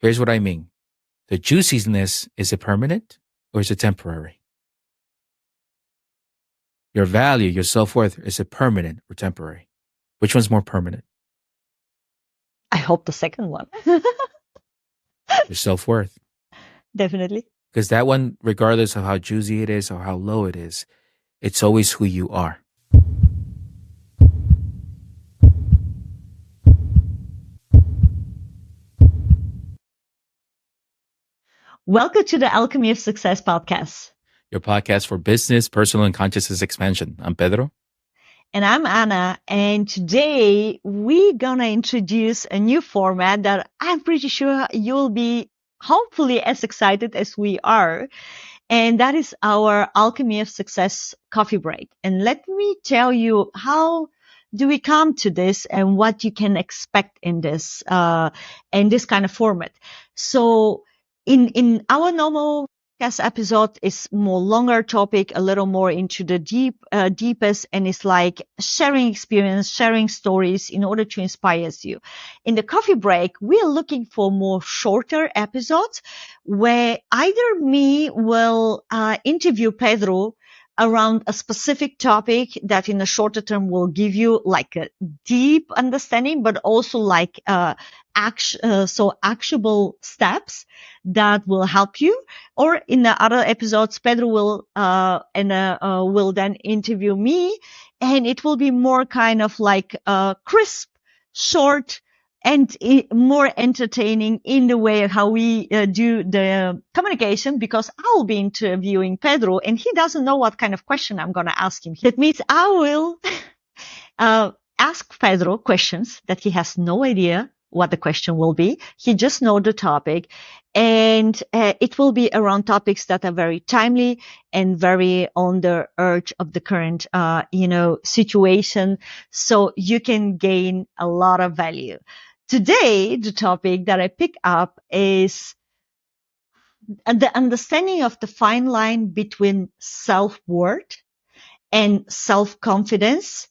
Here's what I mean. The juiciness, is it permanent or is it temporary? Your value, your self-worth, is it permanent or temporary? Which one's more permanent? I hope the second one. Your self-worth. Definitely. Because that one, regardless of how juicy it is or how low it is, it's always who you are. Welcome to the Alchemy of Success podcast. Your podcast for business, personal, and consciousness expansion. I'm Pedro. And I'm Anna. And today we're going to introduce a new format that I'm pretty sure you'll be hopefully as excited as we are. And that is our Alchemy of Success coffee break. And let me tell you how do we come to this and what you can expect in this kind of format. So in our normal podcast episode is more longer topic, a little more into the deepest, and it's like sharing experience, sharing stories in order to inspire you. In the coffee break, we are looking for more shorter episodes where either me will interview Pedro around a specific topic that in the shorter term will give you like a deep understanding, but also like actionable steps that will help you. Or in the other episodes, Pedro will will then interview me, and it will be more kind of like crisp, short, and more entertaining in the way how we do the communication, because I'll be interviewing Pedro and he doesn't know what kind of question I'm going to ask him. That means I will ask Pedro questions that he has no idea what the question will be. He just knows the topic, and it will be around topics that are very timely and very on the urge of the current, situation. So you can gain a lot of value. Today, the topic that I pick up is the understanding of the fine line between self-worth and self-confidence,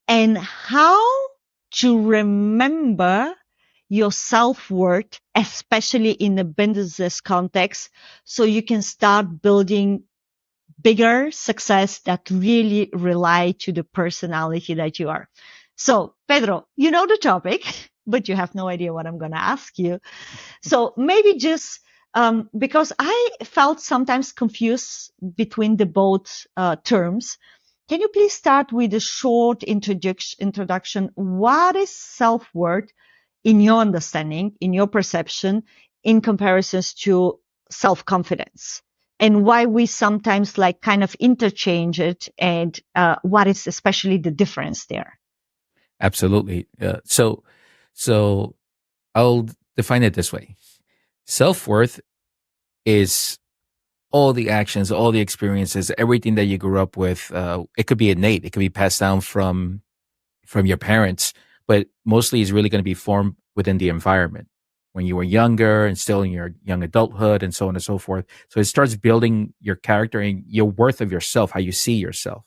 and how to remember your self-worth, especially in the business context, so you can start building bigger success that really rely to the personality that you are. So, Pedro, you know the topic, but you have no idea what I'm going to ask you. So maybe just because I felt sometimes confused between the both terms, can you please start with a short introduction? What is self-worth in your understanding, in your perception, in comparisons to self-confidence? And why we sometimes like kind of interchange it, and what is especially the difference there? Absolutely. So I'll define it this way. Self-worth is all the actions, all the experiences, everything that you grew up with. It could be innate. It could be passed down from your parents, but mostly is really going to be formed within the environment when you were younger and still in your young adulthood and so on and so forth. So it starts building your character and your worth of yourself, how you see yourself,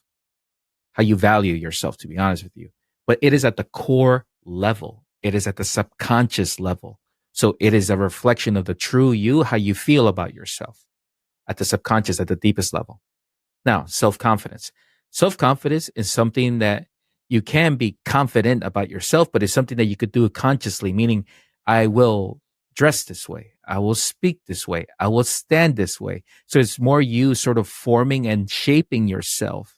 how you value yourself, to be honest with you. But it is at the core level. It is at the subconscious level. So it is a reflection of the true you, how you feel about yourself at the subconscious, at the deepest level. Now, self-confidence. Self-confidence is something that you can be confident about yourself, but it's something that you could do consciously, meaning I will dress this way. I will speak this way. I will stand this way. So it's more you sort of forming and shaping yourself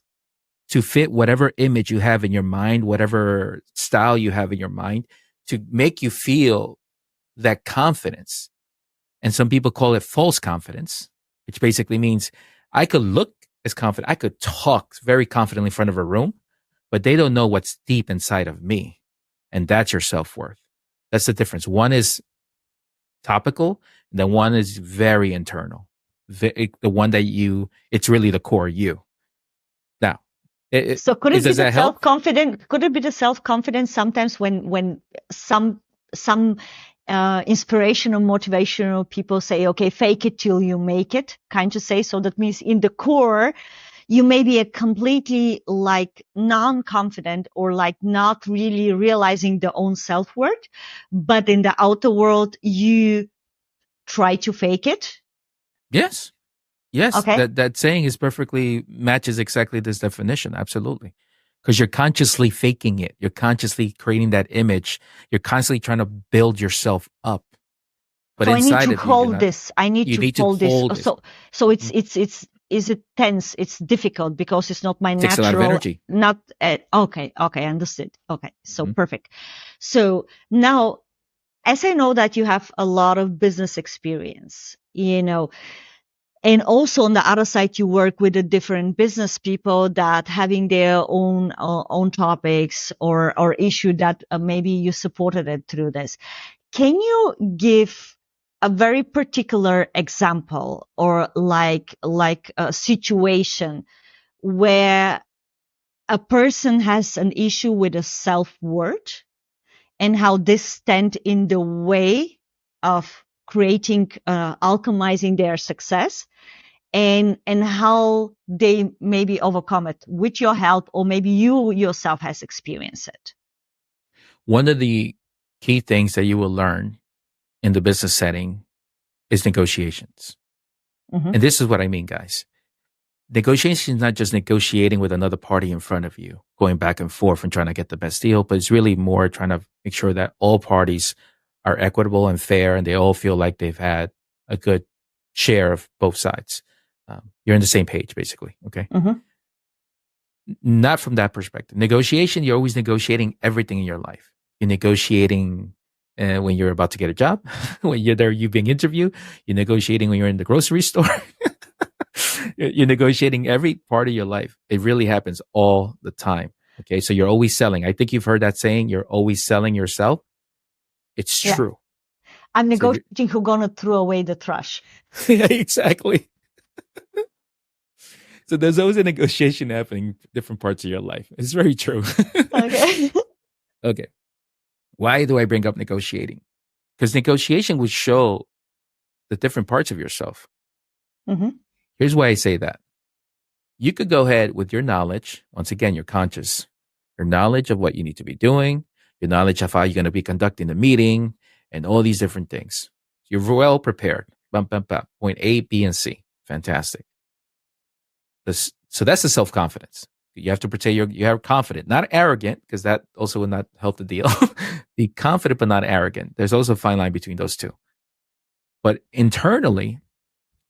to fit whatever image you have in your mind, whatever style you have in your mind, to make you feel that confidence. And some people call it false confidence, which basically means I could look as confident. I could talk very confidently in front of a room, but they don't know what's deep inside of me. And that's your self-worth. That's the difference. One is topical, and then one is very internal. The one that it's really the core you. Now, so could it be the self-confidence? Could it be the self-confidence sometimes when some inspirational, motivational people say, okay, fake it till you make it, kind of say. So that means in the core, you may be a completely like non-confident or like not really realizing the own self-worth, but in the outer world, you try to fake it? Yes. Yes. Okay. That saying is perfectly matches exactly this definition. Absolutely. Because you're consciously faking it. You're consciously creating that image. You're constantly trying to build yourself up. But So I need inside to of you, you're hold not. this. I need You to need to hold this. hold this. So Mhm. it's is it tense? It's difficult because it's not my Takes a lot of natural. energy. Not okay. Okay, understood. Okay, so Mhm. perfect. So now, as I know that you have a lot of business experience, and also on the other side, you work with the different business people that having their own topics or issue that maybe you supported it through this. Can you give a very particular example or like a situation where a person has an issue with a self-worth and how this stand in the way of creating alchemizing their success, and how they maybe overcome it with your help, or maybe you yourself has experienced it? One of the key things that you will learn in the business setting is negotiations. Mm-hmm. And this is what I mean, guys. Negotiation is not just negotiating with another party in front of you, going back and forth and trying to get the best deal, but it's really more trying to make sure that all parties are equitable and fair and they all feel like they've had a good share of both sides. You're on the same page, basically. Okay. Mm-hmm. Not from that perspective. Negotiation, you're always negotiating everything in your life. You're negotiating when you're about to get a job, when you're there, you being interviewed. You're negotiating when you're in the grocery store. You're negotiating every part of your life. It really happens all the time. Okay. So you're always selling. I think you've heard that saying, you're always selling yourself. It's Yeah, true. I'm So you're, negotiating who's gonna throw away the trash. yeah, exactly. So there's always a negotiation happening in different parts of your life. It's very true. Okay. Okay. Why do I bring up negotiating? Because negotiation would show the different parts of yourself. Mm-hmm. Here's why I say that. You could go ahead with your knowledge. Once again, you're conscious. Your knowledge of what you need to be doing, your knowledge of how you're going to be conducting the meeting, and all these different things. You're well prepared. Bum, bum, bum. Point A, B, and C. Fantastic. So that's the self confidence. You have to pretend you're confident, not arrogant, because that also would not help the deal. Be confident but not arrogant. There's also a fine line between those two. But internally,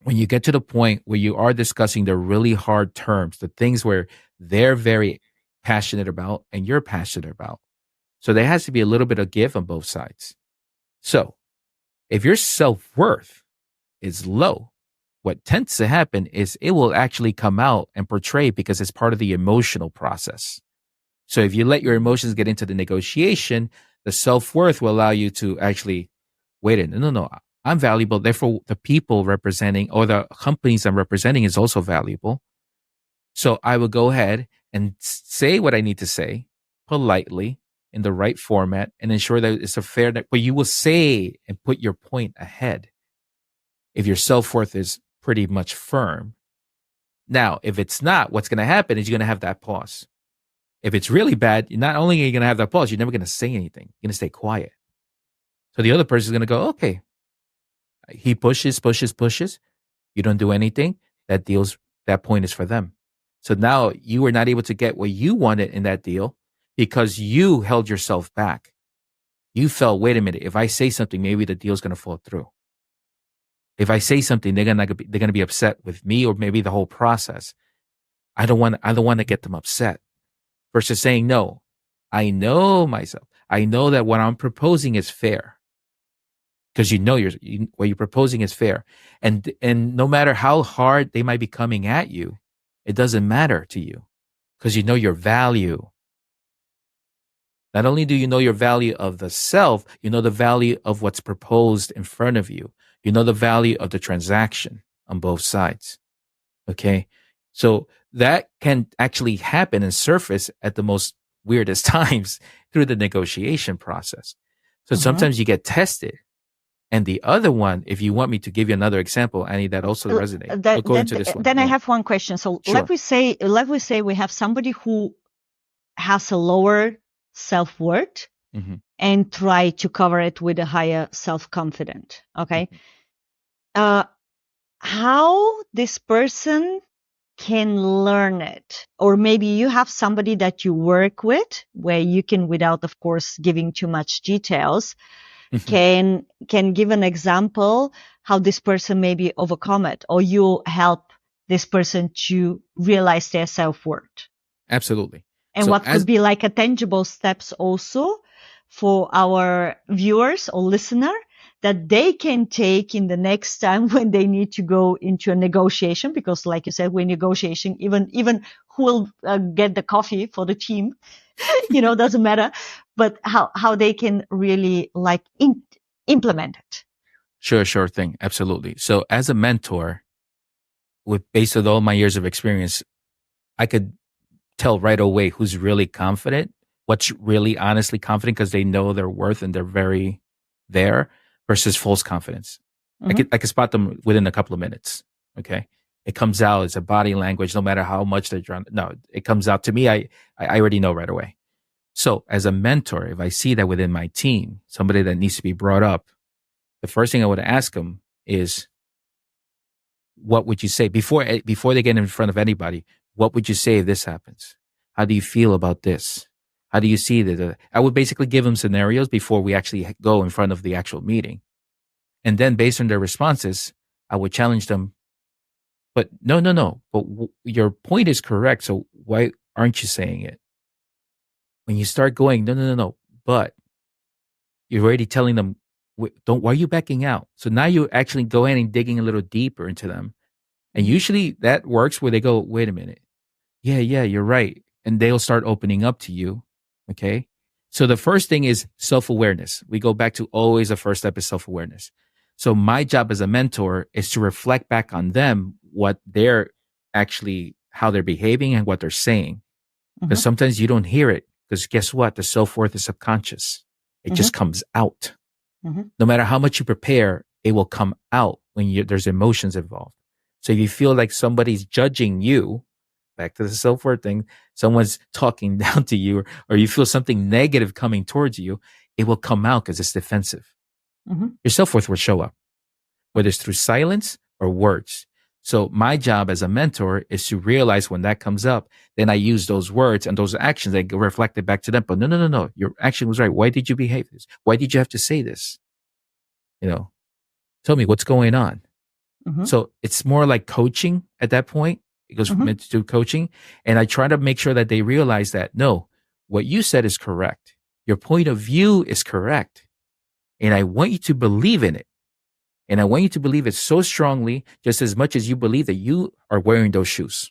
when you get to the point where you are discussing the really hard terms, the things where they're very passionate about and you're passionate about, so there has to be a little bit of give on both sides. So if your self worth is low, what tends to happen is it will actually come out and portray because it's part of the emotional process. So if you let your emotions get into the negotiation, the self worth will allow you to actually wait a minute. No, no, I'm valuable. Therefore, the people representing or the companies I'm representing is also valuable. So I will go ahead and say what I need to say politely in the right format and ensure that it's a fair, but you will say and put your point ahead if your self worth is pretty much firm. Now, if it's not, what's going to happen is you're going to have that pause. If it's really bad, not only are you going to have that pause, you're never going to say anything. You're going to stay quiet. So the other person is going to go, okay. He pushes, pushes, pushes. You don't do anything. That point is for them. So now you were not able to get what you wanted in that deal because you held yourself back. You felt, wait a minute, if I say something, maybe the deal's going to fall through. If I say something, they're gonna be upset with me or maybe the whole process. I don't want to get them upset. Versus saying no, I know myself. I know that what I'm proposing is fair because what you're proposing is fair, and no matter how hard they might be coming at you, it doesn't matter to you because you know your value. Not only do you know your value of the self, you know the value of what's proposed in front of you. You know the value of the transaction on both sides. Okay. So that can actually happen and surface at the most weirdest times through the negotiation process. So Mm-hmm. sometimes you get tested. And the other one, if you want me to give you another example, Annie, that also resonate. I'll go into this one. Then I Yeah. have one question. So Sure. let we say we have somebody who has a lower self worth Mm-hmm. and try to cover it with a higher self confidence. Okay. Mm-hmm. uh, how this person can learn it, or maybe you have somebody that you work with where you can, without of course giving too much details, Mhm. can give an example how this person maybe overcome it, or you help this person to realize their self-worth. Absolutely. And So what could as be like a tangible steps also for our viewers or listener that they can take in the next time when they need to go into a negotiation, because like you said, when negotiation, even who will get the coffee for the team, doesn't matter, but how they can really like implement it. sure thing, absolutely. So as a mentor, with based on all my years of experience, I could tell right away who's really confident, what's really honestly confident because they know their worth and they're very there versus false confidence. Mm-hmm. I could spot them within a couple of minutes. Okay. It comes out. It's a body language, no matter how much they're trying. No, it comes out to me. I already know right away. So as a mentor, if I see that within my team, somebody that needs to be brought up, the first thing I would ask them is, what would you say before they get in front of anybody? What would you say if this happens? How do you feel about this? How do you see that? I would basically give them scenarios before we actually go in front of the actual meeting, and then based on their responses, I would challenge them. But no. But your point is correct. So why aren't you saying it? When you start going, no. But you're already telling them, don't. Why are you backing out? So now you actually go in and digging a little deeper into them. And usually that works where they go, wait a minute. Yeah, you're right. And they'll start opening up to you. Okay. So the first thing is self awareness. We go back to always the first step is self awareness. So my job as a mentor is to reflect back on them what they're actually, how they're behaving and what they're saying. Because Mm-hmm. sometimes you don't hear it. Because guess what? The self worth is subconscious. It Mm-hmm. just comes out. Mm-hmm. No matter how much you prepare, it will come out when there's emotions involved. So if you feel like somebody's judging you, back to the self-worth thing, someone's talking down to you, or you feel something negative coming towards you, it will come out because it's defensive. Mm-hmm. Your self-worth will show up, whether it's through silence or words. So my job as a mentor is to realize when that comes up, then I use those words and those actions, I reflect it back to them. But no. Your action was right. Why did you behave this? Why did you have to say this? You know, tell me what's going on. Mm-hmm. So it's more like coaching at that point. It goes Mm-hmm. into coaching. And I try to make sure that they realize that no, what you said is correct. Your point of view is correct. And I want you to believe in it. And I want you to believe it so strongly, just as much as you believe that you are wearing those shoes.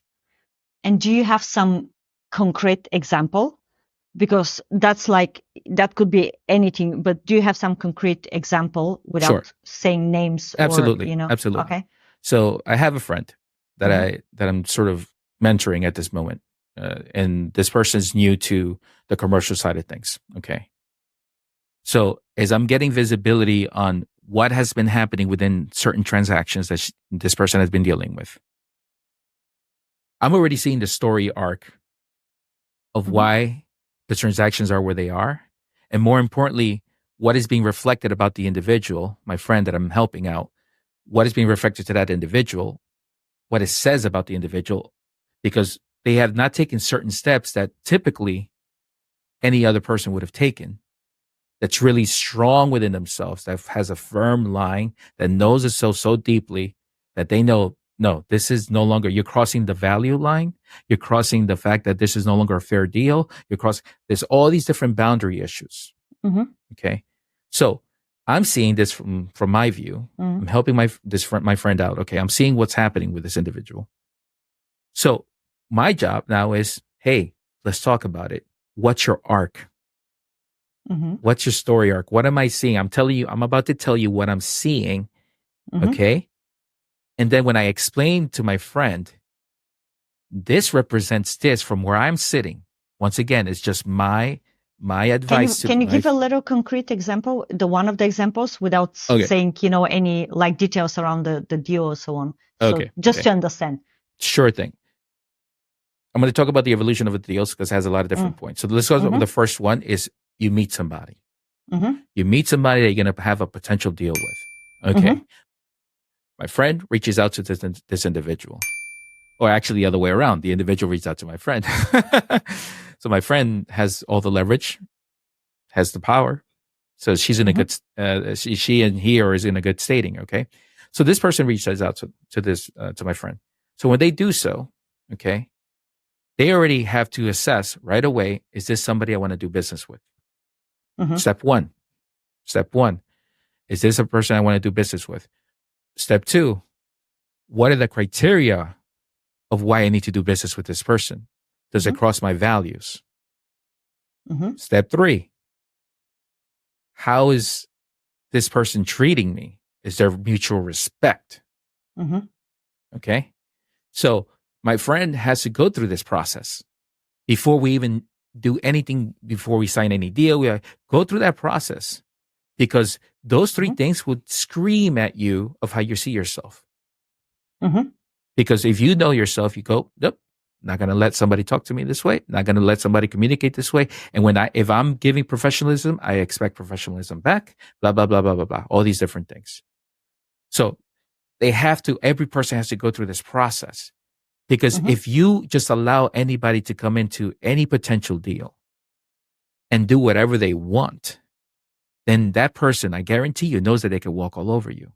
And do you have some concrete example? Because that's like, that could be anything, but do you have some concrete example Sure. without saying names or, Absolutely. Okay. So I have a friend that Mm-hmm. I'm sort of mentoring at this moment. And this person is new to the commercial side of things. Okay. So as I'm getting visibility on what has been happening within certain transactions that this person has been dealing with, I'm already seeing the story arc of Mm-hmm. why the transactions are where they are. And more importantly, what is being reflected about the individual, my friend that I'm helping out, what is being reflected to that individual, what it says about the individual, because they have not taken certain steps that typically any other person would have taken. That's really strong within themselves, that has a firm line, that knows itself so deeply that they know, no, this is no longer, you're crossing the value line. You're crossing the fact that this is no longer a fair deal. There's all these different boundary issues. Mm-hmm. Okay. So I'm seeing this from my view. Mm-hmm. I'm helping my friend out. Okay. I'm seeing what's happening with this individual. So my job now is, hey, let's talk about it. What's your arc? Mm-hmm. What's your story arc? What am I seeing? I'm about to tell you what I'm seeing. Mm-hmm. Okay. And then when I explain to my friend, this represents this from where I'm sitting. Once again, it's just my advice to Can you my. give a little concrete example, the one of the examples, without Okay. saying, any like details around the deal or so on? So Okay. just Okay. to understand. Sure thing. I'm going to talk about the evolution of the deals because it has a lot of different points. So let's go. Mm-hmm. The first one is you meet somebody. Mm-hmm. You meet somebody that you're going to have a potential deal with. Okay. Mm-hmm. My friend reaches out to this individual, or actually the other way around. The individual reached out to my friend. So my friend has all the leverage, has the power. So she's in a good, she and he or is in a good stating. Okay. So this person reaches out to my friend. So when they do so, okay, they already have to assess right away, is this somebody I want to do business with? Step one. Is this a person I want to do business with? Step two, what are the criteria of why I need to do business with this person? Does it cross my values? Step three, how is this person treating me? Is there mutual respect? Okay. So my friend has to go through this process before we even do anything, before we sign any deal. We go through that process, because those three things would scream at you of how you see yourself. Because if you know yourself, you go, nope, not going to let somebody talk to me this way. Not going to let somebody communicate this way. And if I'm giving professionalism, I expect professionalism back, blah, blah, blah, blah, blah, blah, all these different things. So every person has to go through this process, because if you just allow anybody to come into any potential deal and do whatever they want, then that person, I guarantee you, knows that they can walk all over you.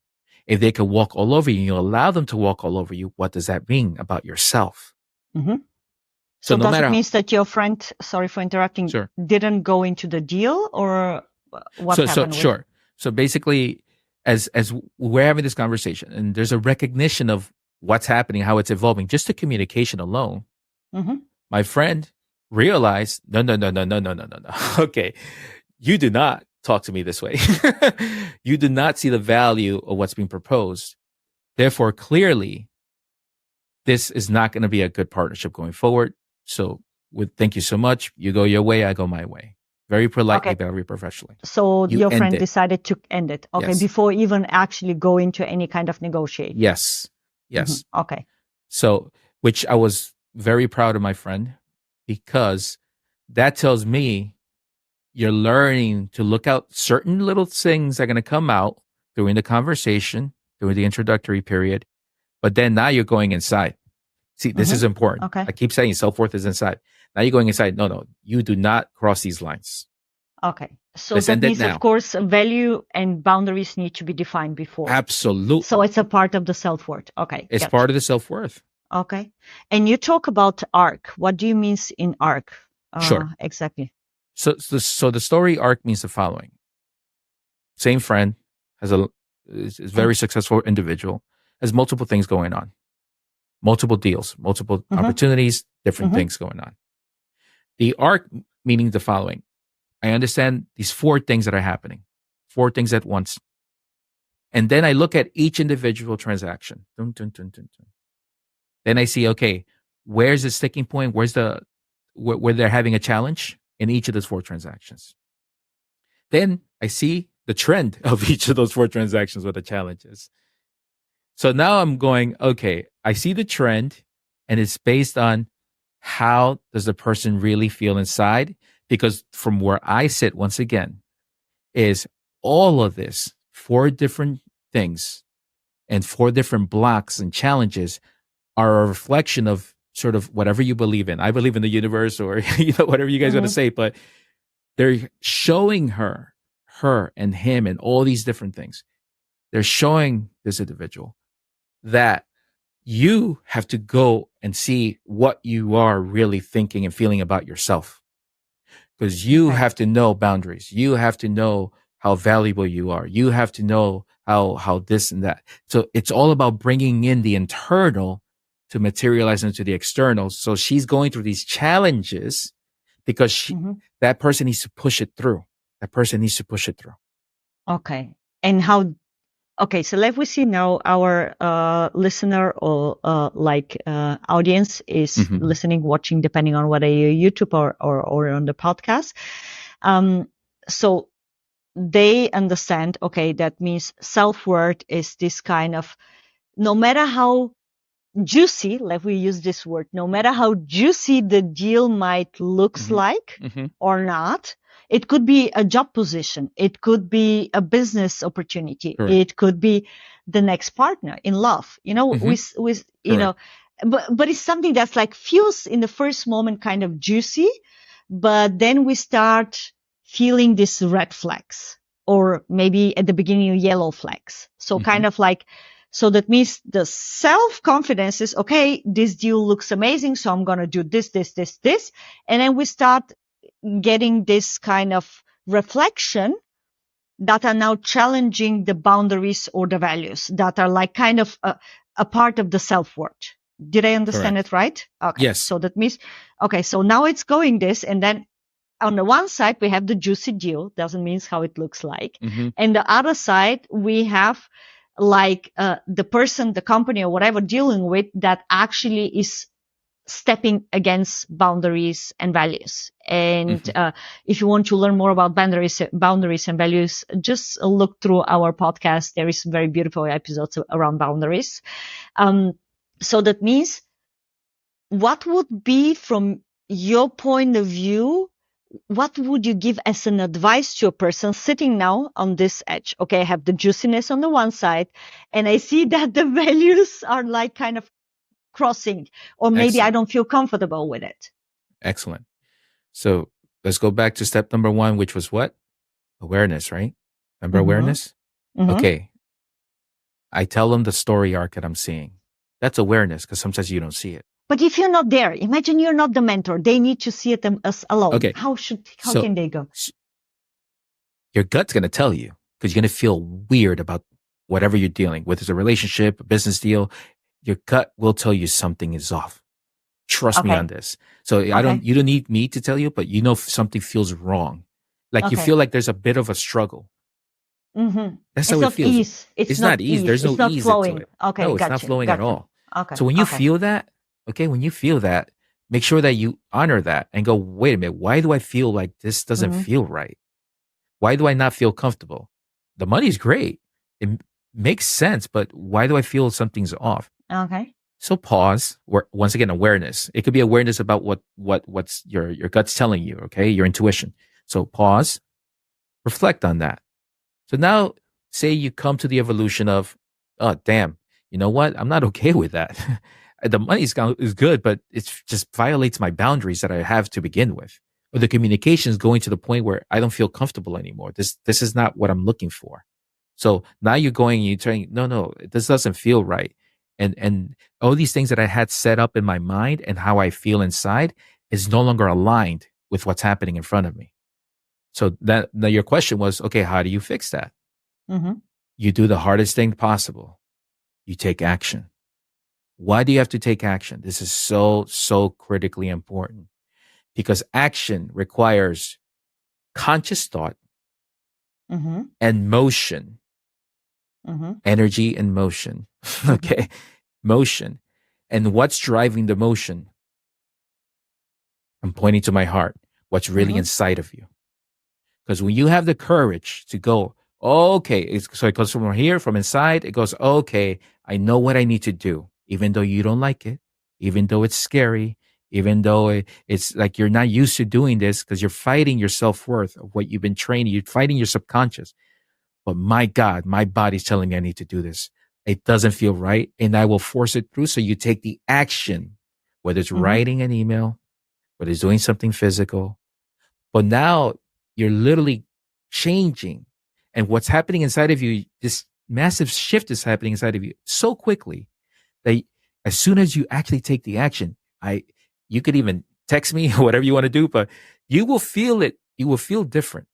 If they can walk all over you and you allow them to walk all over you, what does that mean about yourself? So no does it mean that your friend, sorry for interrupting, didn't go into the deal, or what happened? Sure. So basically, as we're having this conversation and there's a recognition of what's happening, how it's evolving, just the communication alone, my friend realized, no. Okay, you do not talk to me this way. You do not see the value of what's being proposed. Therefore, clearly, this is not going to be a good partnership going forward. So thank you so much. You go your way, I go my way. Very politely, very professionally. So your friend decided to end it. Okay. Yes. Before even actually go into any kind of negotiation. Yes. Okay. So, which I was very proud of my friend, because that tells me you're learning to look out certain little things that are going to come out during the conversation, during the introductory period. But then now you're going inside. See, this is important. Okay. I keep saying self-worth is inside. Now you're going inside. No, you do not cross these lines. Okay. So that means, of course, value and boundaries need to be defined before. Absolutely. So it's a part of the self-worth. Okay. It's part of the self-worth. Okay. And you talk about arc. What do you mean in arc? Sure. Exactly. So the story arc means the following. Same friend, is a very successful individual, has multiple things going on. Multiple deals, multiple opportunities, different things going on. The arc meaning the following. I understand these 4 things that are happening, 4 things at once. And then I look at each individual transaction. Dun, dun, dun, dun, dun. Then I see, okay, where's the sticking point? Where's where they're having a challenge in each of those 4 transactions. Then I see the trend of each of those 4 transactions, what the challenge is. So now I'm going, okay, I see the trend, and it's based on how does the person really feel inside? Because from where I sit, once again, is all of this, 4 different things and 4 different blocks and challenges are a reflection of sort of whatever you believe in. I believe in the universe, or whatever you guys want to say, but they're showing her and him and all these different things. They're showing this individual that you have to go and see what you are really thinking and feeling about yourself. Because you have to know boundaries. You have to know how valuable you are. You have to know how this and that. So it's all about bringing in the internal to materialize into the external. So she's going through these challenges because that person needs to push it through. Okay. And how? Okay, so let we see now our listener or audience is listening, watching, depending on whether you're YouTube or on the podcast. So they understand, okay, that means self-worth is this kind of, no matter how juicy, like we use this word, no matter how juicy the deal might looks like or not, It could be a job position. It could be a business opportunity. Correct. It could be the next partner in love. With Correct. but it's something that's like feels in the first moment kind of juicy, but then we start feeling these red flags, or maybe at the beginning yellow flags. So kind of like, so that means the self confidence is okay. This deal looks amazing, so I'm gonna do this, this, this, this, and then we start getting this kind of reflection that are now challenging the boundaries or the values that are like kind of a part of the self-worth. Did I understand Correct. it right? Okay. Yes. So that means, okay, so now it's going this, and then on the one side, we have the juicy deal, doesn't mean how it looks like. And the other side, we have like the person, the company or whatever dealing with that actually is stepping against boundaries and values. And if you want to learn more about boundaries and values, just look through our podcast. There is very beautiful episodes around boundaries. So that means, what would be from your point of view, what would you give as an advice to a person sitting now on this edge? Okay, I have the juiciness on the one side, and I see that the values are like kind of crossing, or maybe I Excellent. don't feel comfortable with it. Excellent. So let's go back to step number 1, which was what? Awareness, right? Remember awareness? Okay. I tell them the story arc that I'm seeing. That's awareness, because sometimes you don't see it. But if you're not there, imagine you're not the mentor. They need to see it as alone. Okay. How can they go? Your gut's going to tell you, because you're going to feel weird about whatever you're dealing with. It's a relationship, a business deal. Your gut will tell you something is off. Trust me on this. So you don't need me to tell you, but you know if something feels wrong. Like you feel like there's a bit of a struggle. That's how it feels. It's not ease. There's no ease into it. Okay, no, it's not flowing at all. So when you feel that, when you feel that, make sure that you honor that and go, wait a minute, why do I feel like this doesn't feel right? Why do I not feel comfortable? The money's great. It makes sense, but why do I feel something's off? Okay. So pause. Once again, awareness. It could be awareness about what's your gut's telling you, okay? Your intuition. So pause, reflect on that. So now say you come to the evolution of, oh, damn, you know what? I'm not okay with that. The money is good, but it just violates my boundaries that I have to begin with. Or the communication is going to the point where I don't feel comfortable anymore. This is not what I'm looking for. So now you're going, you're saying, no, this doesn't feel right. And all these things that I had set up in my mind and how I feel inside is no longer aligned with what's happening in front of me. So now your question was, okay, how do you fix that? You do the hardest thing possible. You take action. Why do you have to take action? This is so critically important, because action requires conscious thought and motion, energy and motion. Okay. Motion. And what's driving the motion? I'm pointing to my heart. What's really inside of you? Because when you have the courage to go, okay, so it goes from here, from inside, it goes, okay, I know what I need to do, even though you don't like it, even though it's scary, even though it's like you're not used to doing this, because you're fighting your self-worth of what you've been training, you're fighting your subconscious. But my God, my body's telling me I need to do this. It doesn't feel right, and I will force it through. So you take the action, whether it's writing an email, whether it's doing something physical. But now you're literally changing. And what's happening inside of you, this massive shift is happening inside of you so quickly that as soon as you actually take the action, you could even text me or whatever you want to do, but you will feel it. You will feel different.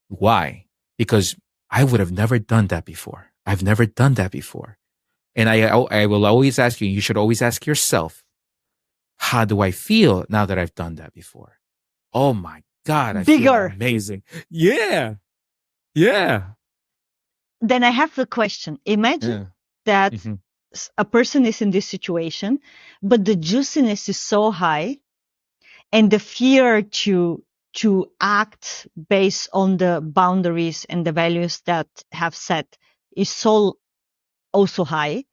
Why? Because I would have never done that before. I've never done that before. And I will always ask you, you should always ask yourself, how do I feel now that I've done that before? Oh my God, I feel amazing. Yeah. Then I have a question. Imagine that a person is in this situation, but the juiciness is so high, and the fear to act based on the boundaries and the values that have set is so also high.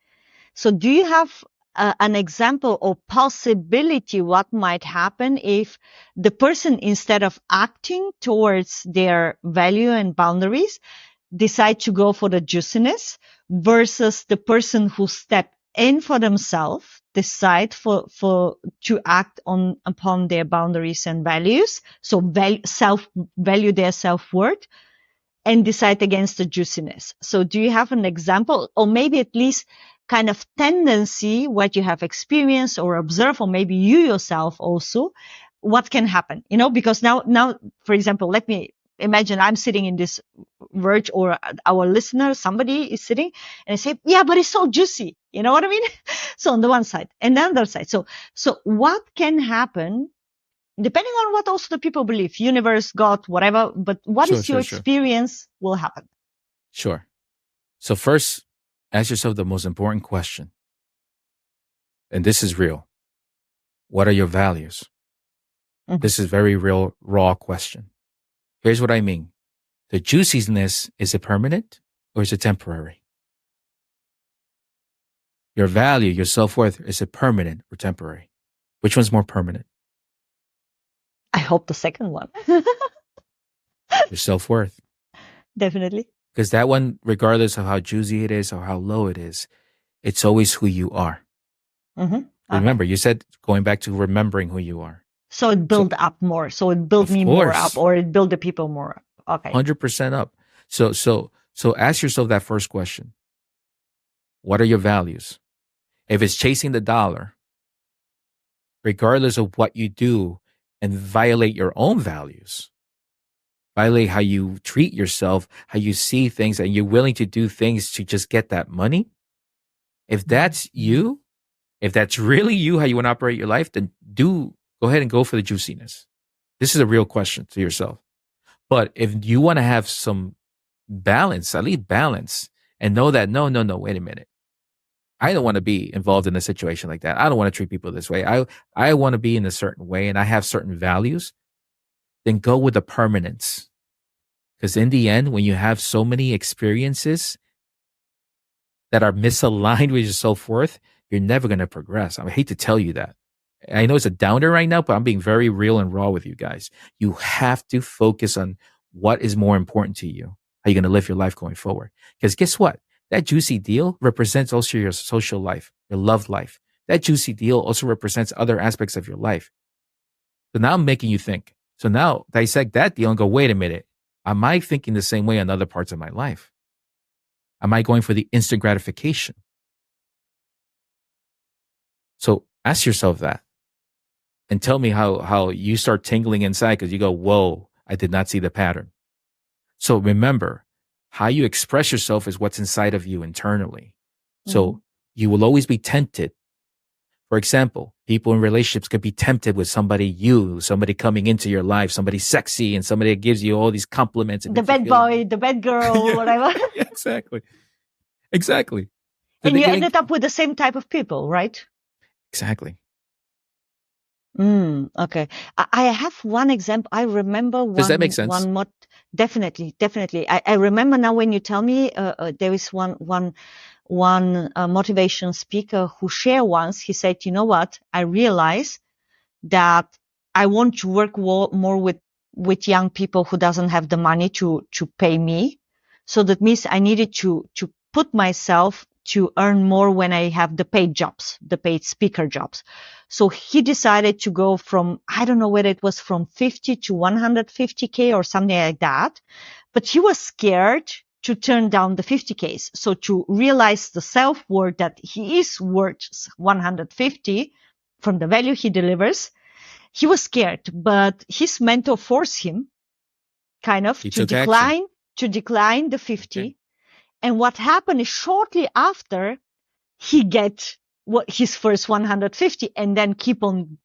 So do you have an example or possibility what might happen if the person, instead of acting towards their value and boundaries, decide to go for the juiciness, versus the person who step in for themselves, decide to act on upon their boundaries and values. So value their self-worth, and decide against the juiciness. So do you have an example, or maybe at least kind of tendency, what you have experienced or observed, or maybe you yourself also, what can happen? Because now, for example, let me imagine I'm sitting in this verge, or our listener, somebody is sitting, and I say, yeah, but it's so juicy. You know what I mean? So on the one side and the other side. So what can happen, depending on what also the people believe, universe, God, whatever, but what Sure, is your sure. experience will happen? Sure. So first, ask yourself the most important question. And this is real. What are your values? Mhm. This is very real, raw question. Here's what I mean. The juiciness, is it permanent or is it temporary? Your value, your self-worth, is it permanent or temporary? Which one's more permanent? I hope the second one. Your self-worth. Definitely. Because that one, regardless of how juicy it is or how low it is, it's always who you are. Mm-hmm. Remember, you said going back to remembering who you are. So it built up more. So it built Of me more course. up, or it built the people more up. Okay. 100% up. So ask yourself that first question. What are your values? If it's chasing the dollar, regardless of what you do and violate your own values, violate how you treat yourself, how you see things, and you're willing to do things to just get that money, if that's you, if that's really you, how you want to operate your life, then go ahead and go for the juiciness. This is a real question to yourself. But if you want to have some balance, at least balance, and know that, no, wait a minute. I don't want to be involved in a situation like that. I don't want to treat people this way. I want to be in a certain way and I have certain values. Then go with the permanence. Because in the end, when you have so many experiences that are misaligned with your self-worth, you're never going to progress. I hate to tell you that. I know it's a downer right now, but I'm being very real and raw with you guys. You have to focus on what is more important to you. How you're going to live your life going forward. Because guess what? That juicy deal represents also your social life, your love life. That juicy deal also represents other aspects of your life. So now I'm making you think. So now dissect that deal and go, wait a minute. Am I thinking the same way on other parts of my life? Am I going for the instant gratification? So ask yourself that and tell me how you start tingling inside because you go, whoa, I did not see the pattern. So remember, how you express yourself is what's inside of you internally. So you will always be tempted. For example, people in relationships could be tempted with somebody coming into your life, somebody sexy and somebody that gives you all these compliments. And The bad boy, the bad girl, yeah, whatever. yeah, exactly. And you ended up with the same type of people, right? Exactly. Okay. I have one example. I remember one. Does that make sense? One more. Definitely. I remember now when you tell me there is one motivation speaker who shared once. He said, "You know what? I realize that I want to work more with young people who doesn't have the money to pay me. So that means I needed to put myself to earn more when I have the paid jobs, the paid speaker jobs." So he decided to go from, I don't know whether it was from 50 to 150K or something like that, but he was scared to turn down the 50Ks. So to realize the self-worth that he is worth 150 from the value he delivers, he was scared, but his mentor forced him kind of to decline the 50. Okay. And what happened is shortly after he get his first 150 and then keep on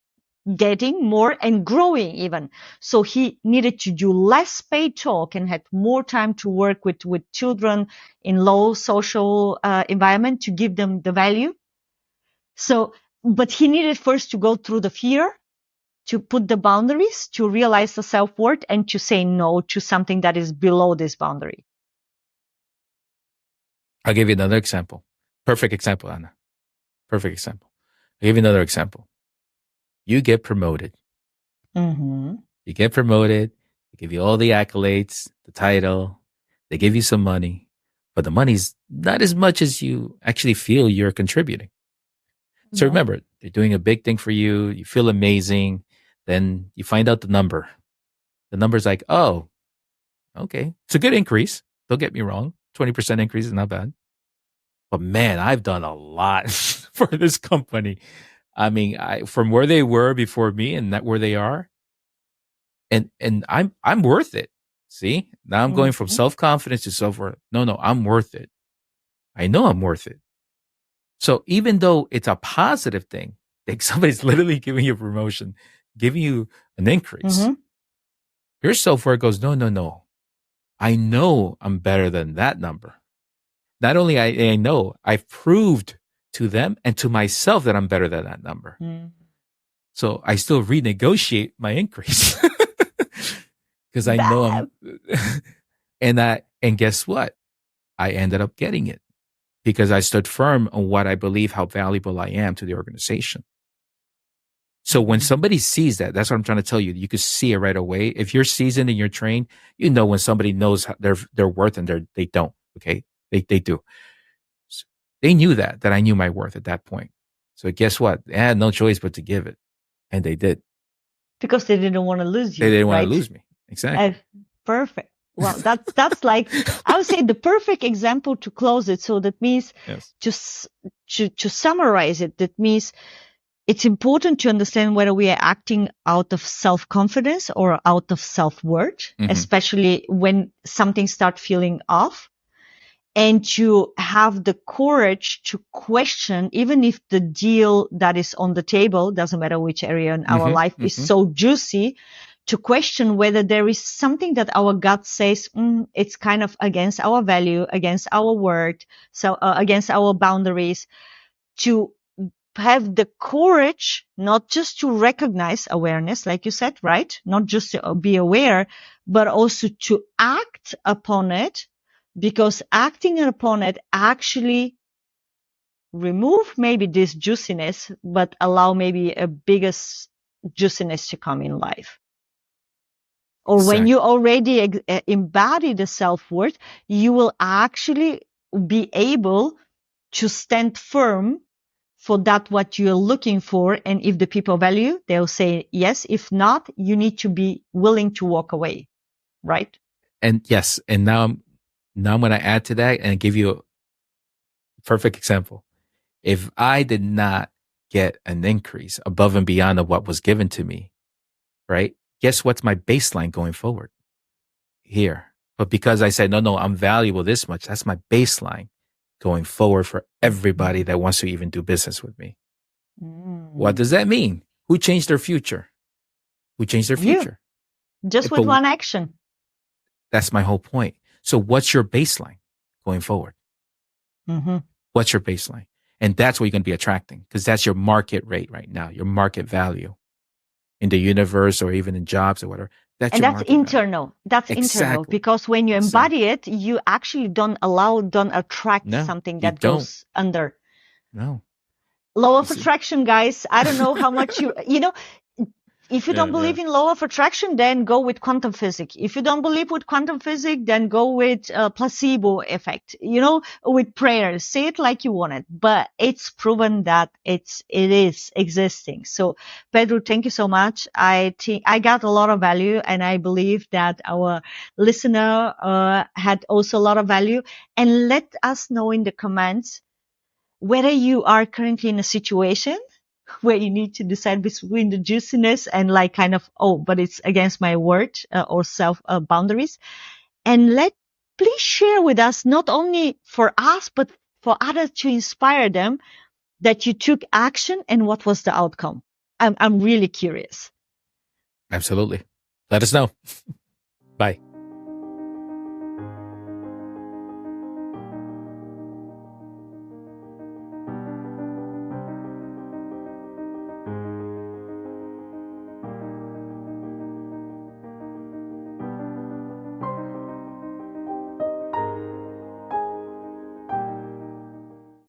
getting more and growing even. So he needed to do less paid talk and had more time to work with children in low social environment to give them the value. So, but he needed first to go through the fear, to put the boundaries, to realize the self-worth, and to say no to something that is below this boundary. I'll give you another example. Perfect example, Anna. Perfect example. I'll give you another example. You get promoted. Mm-hmm. You get promoted. They give you all the accolades, the title. They give you some money, but the money's not as much as you actually feel you're contributing. So No. remember, they're doing a big thing for you. You feel amazing. Then you find out the number. The number's like, oh, okay. It's a good increase. Don't get me wrong. 20% increase is not bad. But man, I've done a lot for this company. I mean, from where they were before me and not where they are, and I'm worth it. See, now I'm going from Mm-hmm. self confidence to self worth. No, I'm worth it. I know I'm worth it. So even though it's a positive thing, like somebody's literally giving you a promotion, giving you an increase, Mm-hmm. your self worth goes, no. I know I'm better than that number. Not only I know, I've proved to them and to myself that I'm better than that number. Mm-hmm. So I still renegotiate my increase because I know That, I'm, and guess what? I ended up getting it because I stood firm on what I believe how valuable I am to the organization. So when mm-hmm. somebody sees that, that's what I'm trying to tell you. You can see it right away. If you're seasoned and you're trained, you know when somebody knows their worth and they don't. Okay, they do. So they knew that I knew my worth at that point. So guess what? They had no choice but to give it, and they did. Because they didn't want to lose They you, didn't want to right? lose me. Uh, Exactly. Perfect. Well, that's like I would say the perfect example to close it. So that means Yes. just to summarize it, that means it's important to understand whether we are acting out of self-confidence or out of self-worth, Mm-hmm. especially when something starts feeling off. And to have the courage to question, even if the deal that is on the table, doesn't matter which area in our life, Mm-hmm. is Mm-hmm. so juicy, to question whether there is something that our gut says it's kind of against our value, against our word, so against our boundaries, to have the courage not just to recognize awareness, like you said, right? Not just to be aware, but also to act upon it, because acting upon it actually remove maybe this juiciness, but allow maybe a bigger juiciness to come in life. Or when you Exactly. already embody the self-worth, you will actually be able to stand firm for that what you're looking for. And if the people value, they'll say yes. If not, you need to be willing to walk away, right? And yes, and now I'm going to add to that and give you a perfect example. If I did not get an increase above and beyond of what was given to me, right? Guess what's my baseline going forward here? But because I said, no, I'm valuable this much, that's my baseline going forward for everybody that wants to even do business with me. What Mm. does that mean? Who changed their future? Who changed their You future? just with But one action. that's my whole point. So what's your baseline going forward? Mm-hmm. What's your baseline? And that's what you're going to be attracting because that's your market rate right now, your market value in the universe or even in jobs or whatever. That's And your that's market value. internal. That's internal Exactly. because when you embody Exactly. it, you actually don't attract No, something you that don't. goes under. No. Law You of see? attraction, guys. I don't know how much if you don't Yeah. believe in law of attraction, then go with quantum physics. If you don't believe with quantum physics, then go with placebo effect, with prayers. Say it like you want it, but it's proven that it is existing. So Pedro, thank you so much. I think I got a lot of value, and I believe that our listener had also a lot of value. And let us know in the comments whether you are currently in a situation where you need to decide between the juiciness and like kind of, oh, but it's against my word or self boundaries. And please share with us, not only for us, but for others to inspire them that you took action and what was the outcome. I'm really curious. Absolutely. Let us know. Bye.